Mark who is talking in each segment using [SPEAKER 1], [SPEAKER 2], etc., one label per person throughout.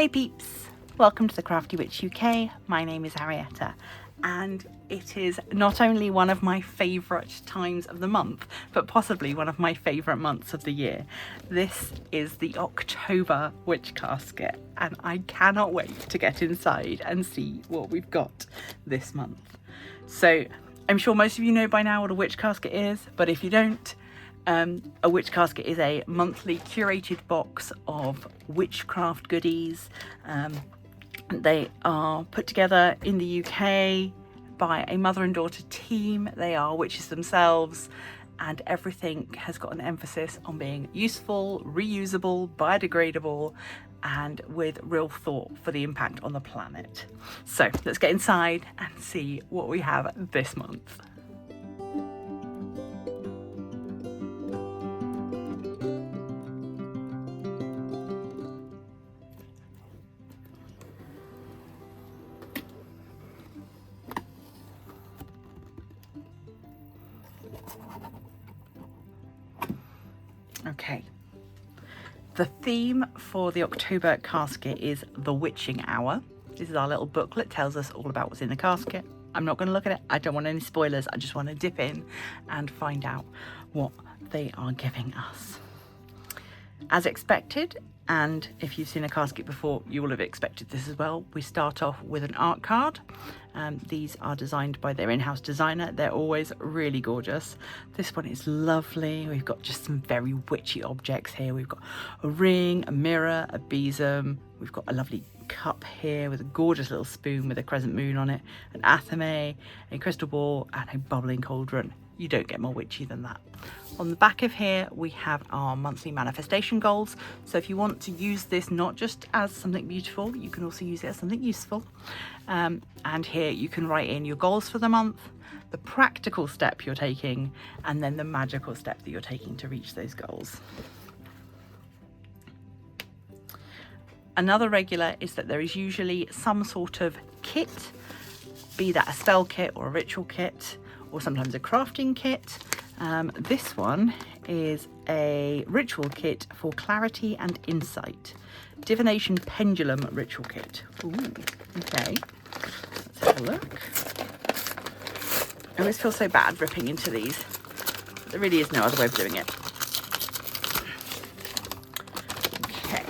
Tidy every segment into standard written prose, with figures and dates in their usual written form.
[SPEAKER 1] Hey peeps, welcome to the Crafty Witch UK. My name is Arietta and it is not only one of my favourite times of the month, but possibly one of my favourite months of the year. This is the October WitchCasket and I cannot wait to get inside and see what we've got this month. So I'm sure most of you know by now what a WitchCasket is, but if you don't, a WitchCasket is a monthly curated box of witchcraft goodies. They are put together in the UK by a mother and daughter team. They are witches themselves, and everything has got an emphasis on being useful, reusable, biodegradable, and with real thought for the impact on the planet. So let's get inside and see what we have this month. Okay, the theme for the October casket is the witching hour. This is our little booklet, tells us all about what's in the casket. I'm not going to look at it, I don't want any spoilers, I just want to dip in and find out what they are giving us. As expected, and if you've seen a casket before, you will have expected this as well, we start off with an art card. These are designed by their in-house designer. They're always really gorgeous. This one is lovely. We've got just some very witchy objects here. We've got a ring, a mirror, a besom. We've got a lovely cup here with a gorgeous little spoon with a crescent moon on it, an athame, a crystal ball, and a bubbling cauldron. You don't get more witchy than that. On the back of here, we have our monthly manifestation goals. So if you want to use this not just as something beautiful, you can also use it as something useful. And here you can write in your goals for the month, the practical step you're taking, and then the magical step that you're taking to reach those goals. Another regular is that there is usually some sort of kit, be that a spell kit or a ritual kit, or sometimes a crafting kit. This one is a ritual kit for clarity and insight. Divination pendulum ritual kit. Ooh, okay. Let's have a look. I always feel so bad ripping into these. There really is no other way of doing it. Okay.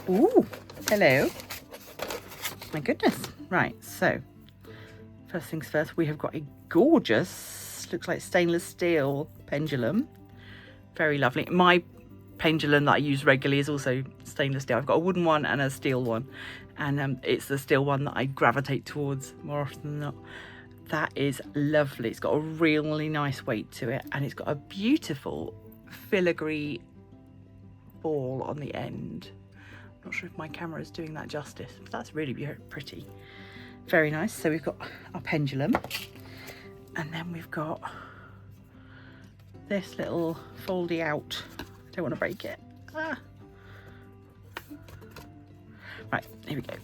[SPEAKER 1] Ooh, hello. My goodness. Right, so first things first, we have got a gorgeous, looks like stainless steel pendulum. Very lovely. My pendulum that I use regularly is also stainless steel. I've got a wooden one and a steel one, and it's the steel one that I gravitate towards more often than not. That is lovely. It's got a really nice weight to it, and it's got a beautiful filigree ball on the end. I'm not sure if my camera is doing that justice, but that's really pretty. Very nice. So we've got our pendulum, and then we've got this little foldy out. I don't want to break it. Right, here we go.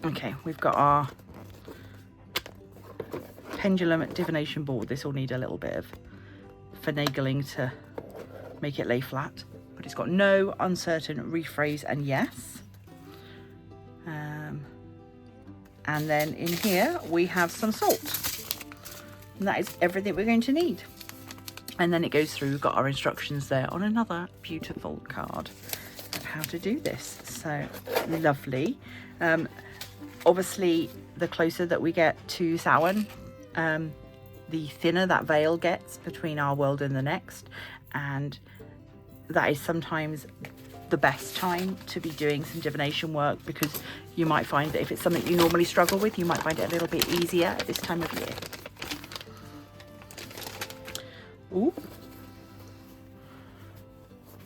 [SPEAKER 1] Okay, we've got our pendulum divination board. This will need a little bit of finagling to make it lay flat, but it's got no, uncertain, rephrase, and yes. And then in here we have some salt, and that is everything we're going to need. And then it goes through, we've got our instructions there on another beautiful card of how to do this. So lovely. Obviously the closer that we get to Samhain, the thinner that veil gets between our world and the next, and that is sometimes the best time to be doing some divination work, because you might find that if it's something you normally struggle with, you might find it a little bit easier at this time of year. Ooh.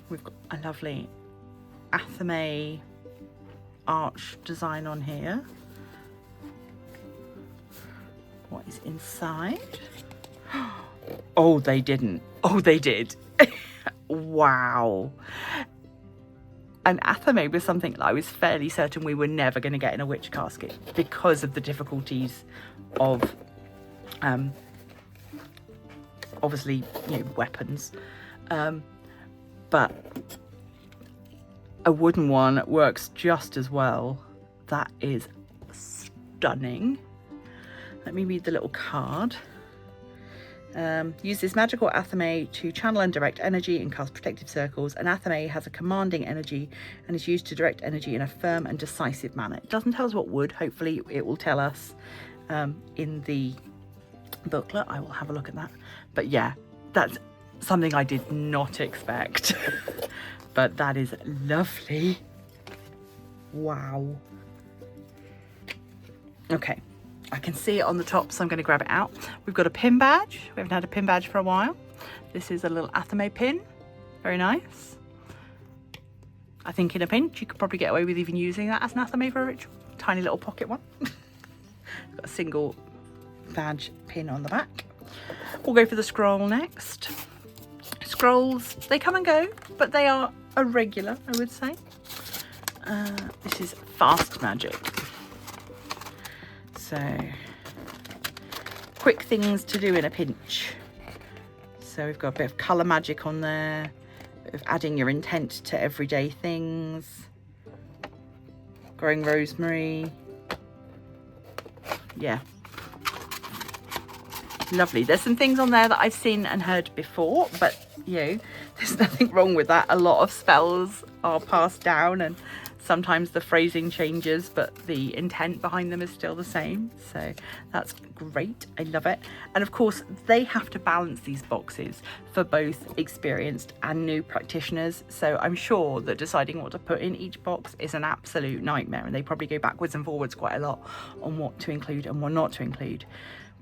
[SPEAKER 1] We've got a lovely athame arch design on here. What is inside? Oh, they didn't. Oh, they did. Wow. An athame was something that I was fairly certain we were never going to get in a witch casket because of the difficulties of obviously, you know, weapons. But a wooden one works just as well. That is stunning. Let me read the little card. Use this magical athame to channel and direct energy and cast protective circles. An athame has a commanding energy and is used to direct energy in a firm and decisive manner. It doesn't tell us what wood. Hopefully it will tell us in the booklet. I will have a look at that. But yeah, that's something I did not expect. But that is lovely. Wow. Okay. I can see it on the top, so I'm going to grab it out. We've got a pin badge. We haven't had a pin badge for a while. This is a little athame pin. Very nice. I think in a pinch, you could probably get away with even using that as an athame for a ritual. Tiny little pocket one. Got a single badge pin on the back. We'll go for the scroll next. Scrolls, they come and go, but they are a regular, I would say. This is fast magic. So, quick things to do in a pinch. So we've got a bit of colour magic on there, a bit of adding your intent to everyday things, growing rosemary. Yeah, lovely. There's some things on there that I've seen and heard before, but you know, there's nothing wrong with that. A lot of spells are passed down and sometimes the phrasing changes, but the intent behind them is still the same. So that's great. I love it. And of course, they have to balance these boxes for both experienced and new practitioners. So I'm sure that deciding what to put in each box is an absolute nightmare. And they probably go backwards and forwards quite a lot on what to include and what not to include,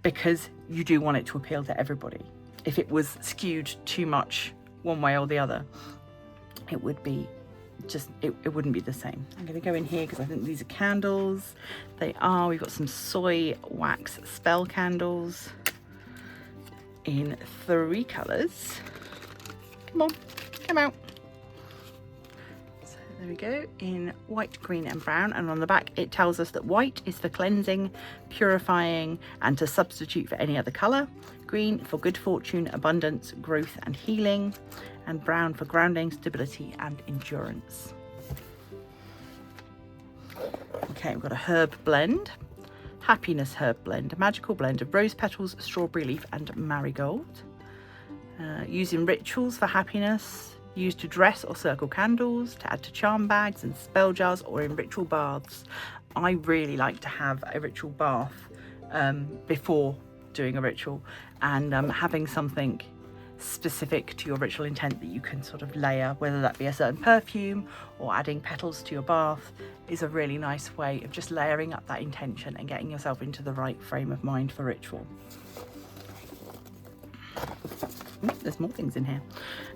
[SPEAKER 1] because you do want it to appeal to everybody. If it was skewed too much one way or the other, it would be just, it wouldn't be the same. I'm going to go in here because I think these are candles. They are. We've got some soy wax spell candles in 3 colours. Come on, come out. So there we go, in white, green and brown. And on the back it tells us that white is for cleansing, purifying and to substitute for any other colour. Green for good fortune, abundance, growth and healing. And brown for grounding, stability and endurance. Okay, we've got a herb blend, happiness herb blend, a magical blend of rose petals, strawberry leaf and marigold. Used in rituals for happiness, used to dress or circle candles, to add to charm bags and spell jars, or in ritual baths. I really like to have a ritual bath before doing a ritual, and having something specific to your ritual intent that you can sort of layer, whether that be a certain perfume or adding petals to your bath, is a really nice way of just layering up that intention and getting yourself into the right frame of mind for ritual. Ooh, there's more things in here.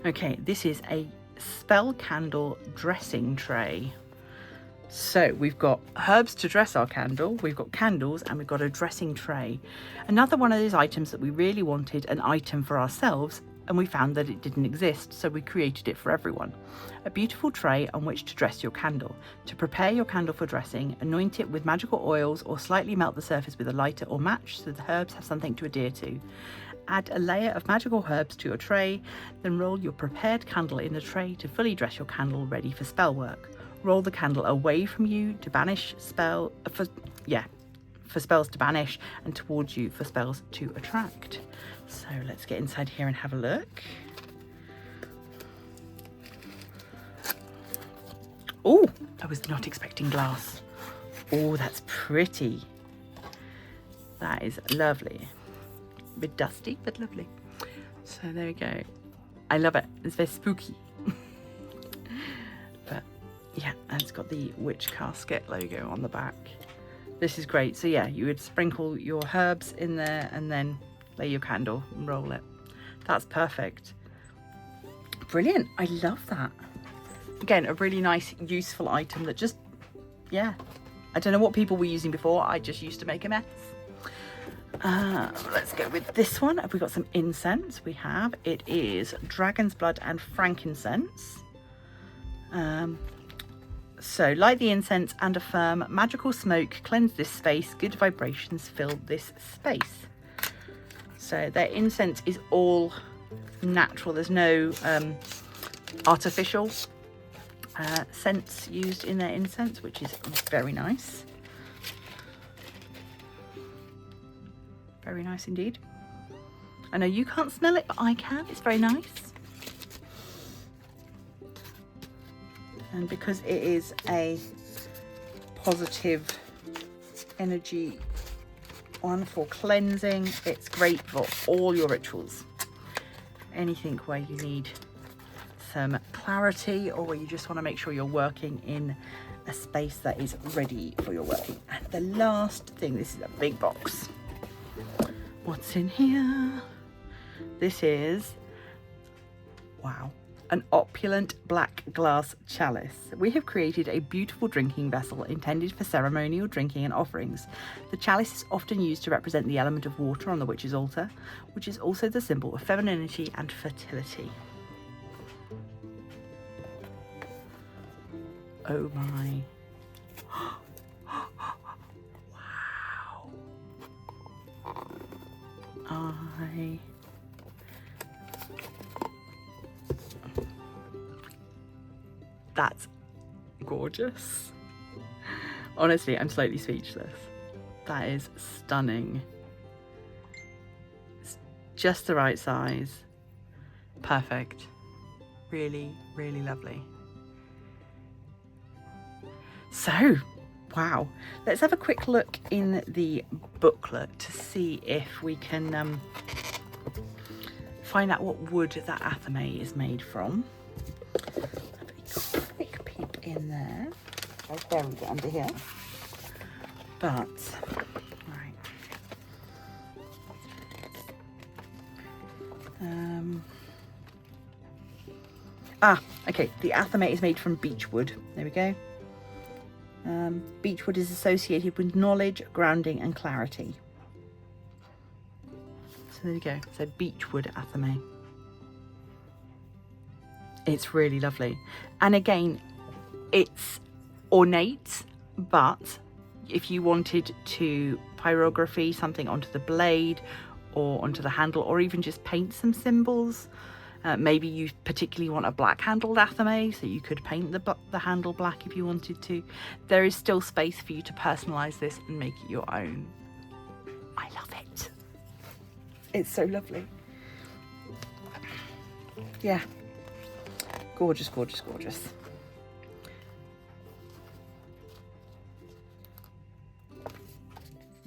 [SPEAKER 1] Okay, this is a spell candle dressing tray. So we've got herbs to dress our candle, we've got candles, and we've got a dressing tray. Another one of those items that we really wanted an item for ourselves, and we found that it didn't exist, so we created it for everyone. A beautiful tray on which to dress your candle. To prepare your candle for dressing, anoint it with magical oils or slightly melt the surface with a lighter or match so the herbs have something to adhere to. Add a layer of magical herbs to your tray, then roll your prepared candle in the tray to fully dress your candle ready for spell work. Roll the candle away from you to banish spells to banish, and towards you for spells to attract. So let's get inside here and have a look. Oh, I was not expecting glass. Oh, that's pretty. That is lovely. A bit dusty, but lovely. So there we go. I love it. It's very spooky. But yeah, and it's got the WitchCasket logo on the back. This is great. So yeah, you would sprinkle your herbs in there and then lay your candle and roll it. That's perfect. Brilliant. I love that. Again, a really nice, useful item that just, yeah. I don't know what people were using before. I just used to make a mess. Let's go with this one. Have we got some incense? We have. It is dragon's blood and frankincense. So light the incense and affirm magical smoke, cleanse this space, good vibrations fill this space. So their incense is all natural. There's no artificial scents used in their incense, which is very nice. Very nice indeed. I know you can't smell it, but I can. It's very nice. And because it is a positive energy one for cleansing, it's great for all your rituals. Anything where you need some clarity or where you just want to make sure you're working in a space that is ready for your working. And the last thing, this is a big box. What's in here? This is, wow, an opulent black glass chalice. We have created a beautiful drinking vessel intended for ceremonial drinking and offerings. The chalice is often used to represent the element of water on the witch's altar, which is also the symbol of femininity and fertility. Oh my. Wow. That's gorgeous. Honestly, I'm slightly speechless. That is stunning. It's just the right size. Perfect. Really, really lovely. So, wow. Let's have a quick look in the booklet to see if we can find out what wood that athame is made from. Have a quick peep in there. I'll bury it under here. But, right. Okay, the athame is made from beechwood. There we go. Beechwood is associated with knowledge, grounding and clarity. So there we go. So beechwood athame. It's really lovely. And again, it's ornate, but if you wanted to pyrography something onto the blade or onto the handle, or even just paint some symbols, maybe you particularly want a black handled athame, so you could paint the handle black if you wanted to. There is still space for you to personalize this and make it your own. I love it. It's so lovely. Yeah. Gorgeous, gorgeous, gorgeous.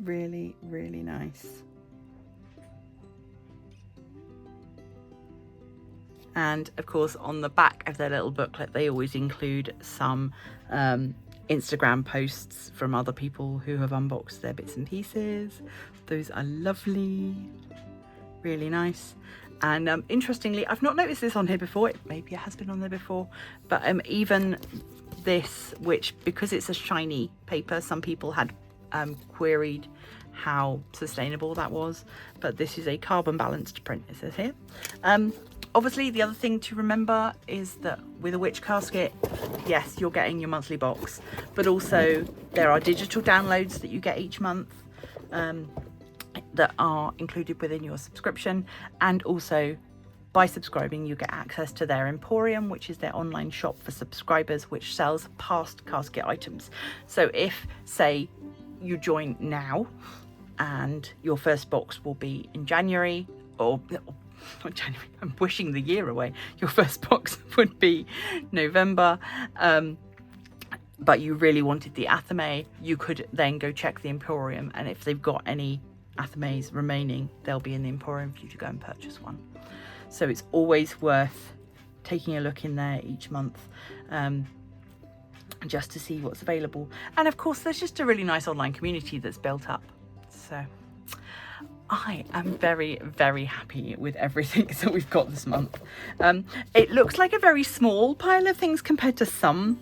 [SPEAKER 1] Really, really nice. And of course, on the back of their little booklet, they always include some Instagram posts from other people who have unboxed their bits and pieces. Those are lovely, really nice. And interestingly, I've not noticed this on here before. Maybe it has been on there before, but even this, which because it's a shiny paper, some people had queried how sustainable that was, but this is a carbon balanced print, it says here. Obviously, the other thing to remember is that with a WitchCasket, yes, you're getting your monthly box, but also there are digital downloads that you get each month that are included within your subscription. And also by subscribing, you get access to their Emporium, which is their online shop for subscribers, which sells past casket items. So if, say, you join now and your first box will be in January, or not January, I'm wishing the year away, your first box would be November, but you really wanted the athame, you could then go check the Emporium, and if they've got any athames remaining, they'll be in the Emporium for you to go and purchase one. So it's always worth taking a look in there each month, just to see what's available. And of course, there's just a really nice online community that's built up. So I am very, very happy with everything that we've got this month. It looks like a very small pile of things compared to some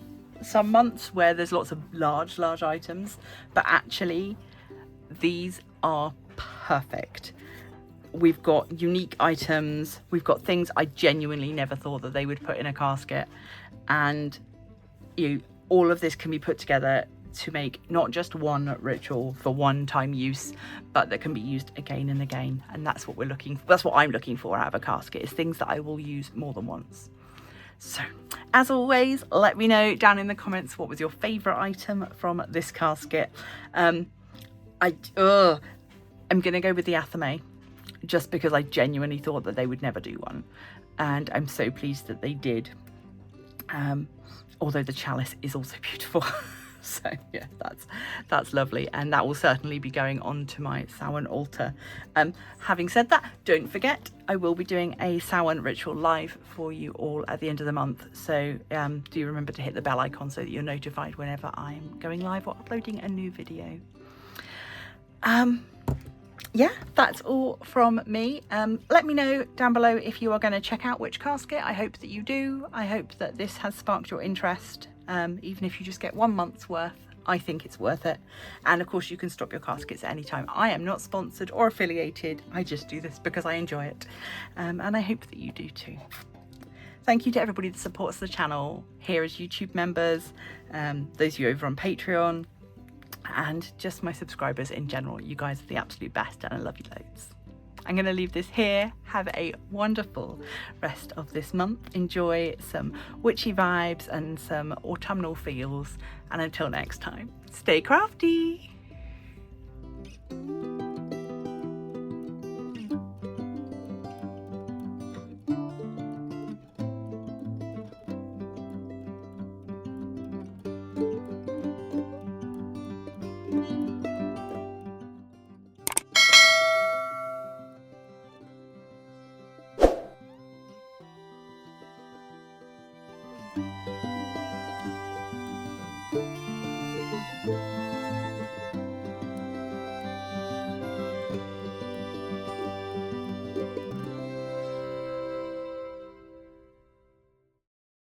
[SPEAKER 1] months where there's lots of large items, but actually these are perfect. We've got unique items, we've got things I genuinely never thought that they would put in a casket, and all of this can be put together to make not just one ritual for one-time use, but that can be used again and again. And that's what I'm looking for out of a casket, is things that I will use more than once. So, as always, let me know down in the comments what was your favourite item from this casket. I'm going to go with the Athame, just because I genuinely thought that they would never do one. And I'm so pleased that they did. Although the chalice is also beautiful. So yeah, that's lovely, and that will certainly be going on to my Samhain altar. Having said that, don't forget I will be doing a Samhain ritual live for you all at the end of the month, so do remember to hit the bell icon so that you're notified whenever I'm going live or uploading a new video. Yeah, that's all from me. Let me know down below if you are going to check out WitchCasket. I hope that you do. I hope that this has sparked your interest. Even if you just get 1 month's worth, I think it's worth it. And of course, you can stop your caskets at any time. I am not sponsored or affiliated. I just do this because I enjoy it. And I hope that you do too. Thank you to everybody that supports the channel here as YouTube members, those of you over on Patreon, and just my subscribers in general. You guys are the absolute best and I love you loads. I'm going to leave this here. Have a wonderful rest of this month. Enjoy some witchy vibes and some autumnal feels, and until next time, stay crafty.